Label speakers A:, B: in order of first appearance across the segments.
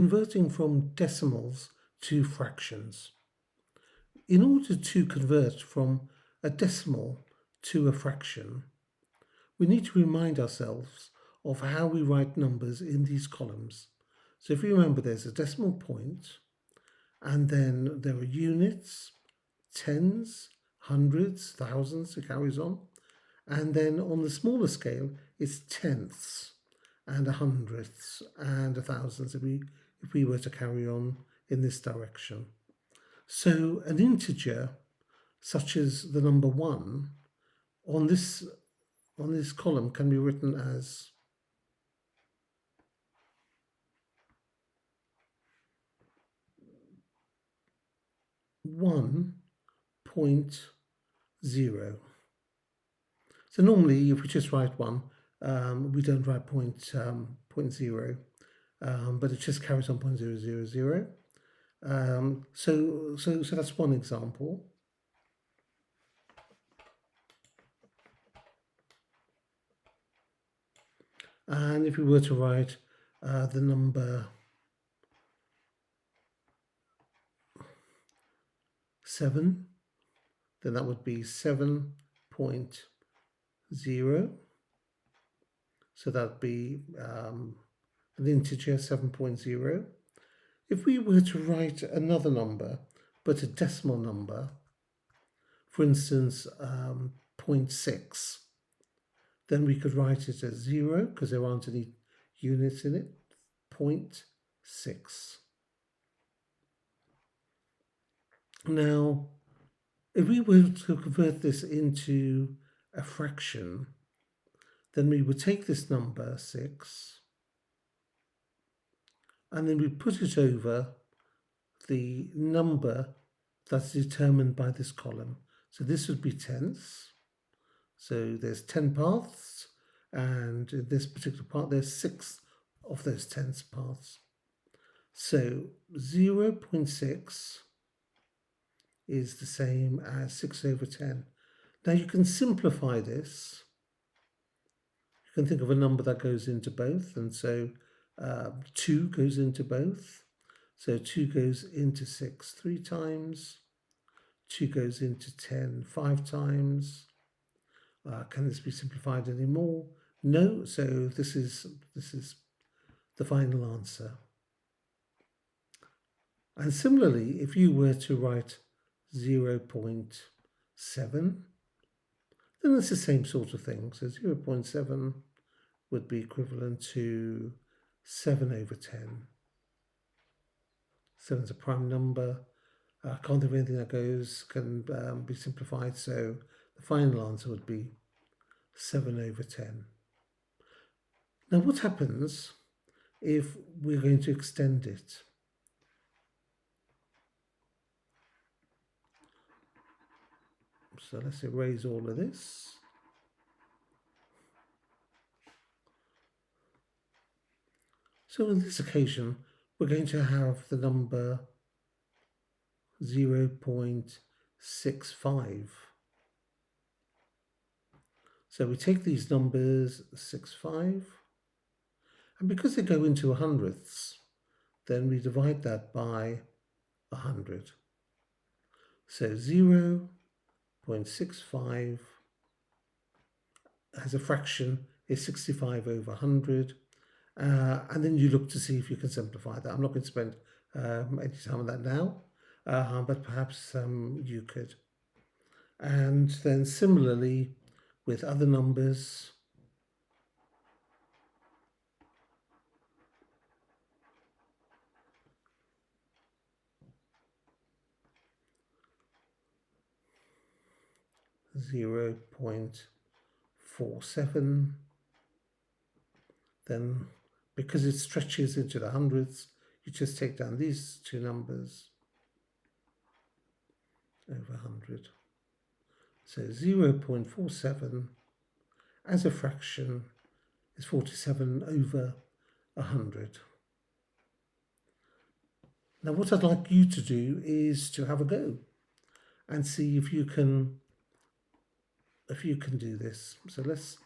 A: Converting from decimals to fractions. In order to convert from a decimal to a fraction, we need to remind ourselves of how we write numbers in these columns. So if you remember, there's a decimal point, and then there are units, tens, hundreds, thousands, it carries on. And then on the smaller scale, it's tenths and a hundredths and a thousands if we were to carry on in this direction. So an integer such as the number 1 on this column can be written as 1.0. So normally if we just write 1, we don't write point 0, but it just carries on 0.000. So that's one example. And if we were to write the number 7, then that would be 7.0. So that would be an integer 7.0. If we were to write another number, but a decimal number, for instance, 0.6, then we could write it as 0 because there aren't any units in it, 0.6. Now, if we were to convert this into a fraction, then we would take this number 6 and then we put it over the number that's determined by this column. So this would be tenths. So there's 10 paths, and in this particular part there's 6 of those tenths paths. So 0.6 is the same as 6 over 10. Now you can simplify this. You can think of a number that goes into both, and so 2 goes into both. So 2 goes into 6 3 times, 2 goes into 10 5 times. Can this be simplified any more? No, so this is the final answer. And similarly, if you were to write 0.7, then it's the same sort of thing. So 0.7 would be equivalent to 7 over 10. 7 is a prime number. Can't think of anything that can be simplified, so the final answer would be 7 over 10. Now what happens if we're going to extend it? So let's erase all of this. So on this occasion, we're going to have the number 0.65. So we take these numbers 65, and because they go into hundredths, then we divide that by 100. So 0.65 as a fraction is 65 over 100. And then you look to see if you can simplify that. I'm not going to spend any time on that now, but perhaps you could. And then similarly with other numbers, .47, then because it stretches into the hundredths, you just take down these two numbers over 100. So 0.47 as a fraction is 47 over 100. Now what I'd like you to do is to have a go and see if you can do this. So let's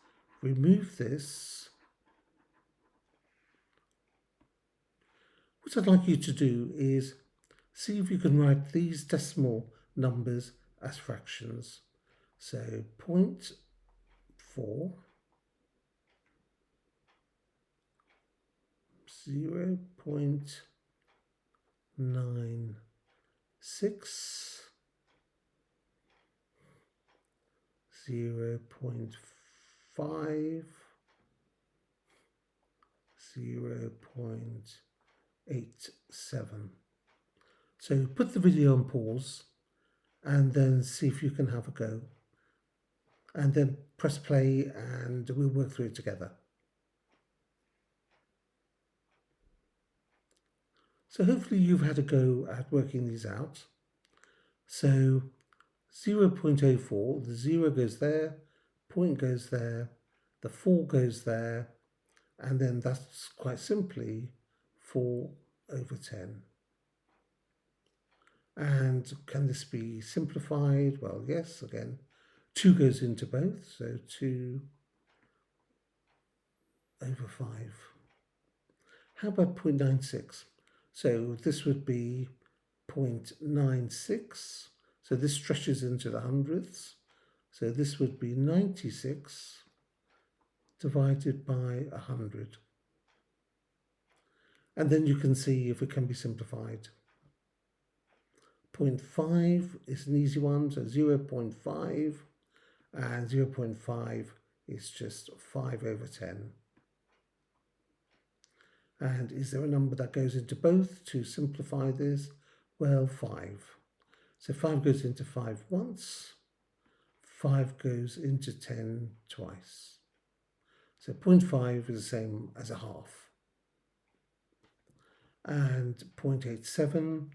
A: remove this. What I'd like you to do is see if you can write these decimal numbers as fractions. So 0.4, 0.96, 0.5, 0.87. So put the video on pause and then see if you can have a go. And then press play and we'll work through it together. So hopefully you've had a go at working these out. So 0.04, the 0 goes there, point goes there, the 4 goes there, and then that's quite simply 4/10. And can this be simplified? Well, yes, again, 2 goes into both, so 2/5. How about 0.96? So this would be 0.96. So this stretches into the hundredths. So this would be 96 divided by 100. And then you can see if it can be simplified. 0.5 is an easy one, so 0.5, and 0.5 is just 5/10. And is there a number that goes into both to simplify this? Well, 5. So 5 goes into 5 once, 5 goes into 10 twice. So 0.5 is the same as a half. And 0.87,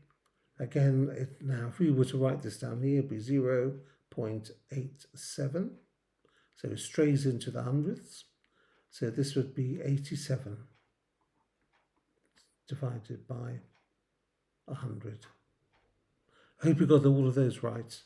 A: again, now if we were to write this down here, it'd be 0.87. So it strays into the hundredths. So this would be 87 divided by 100. I hope you got all of those right.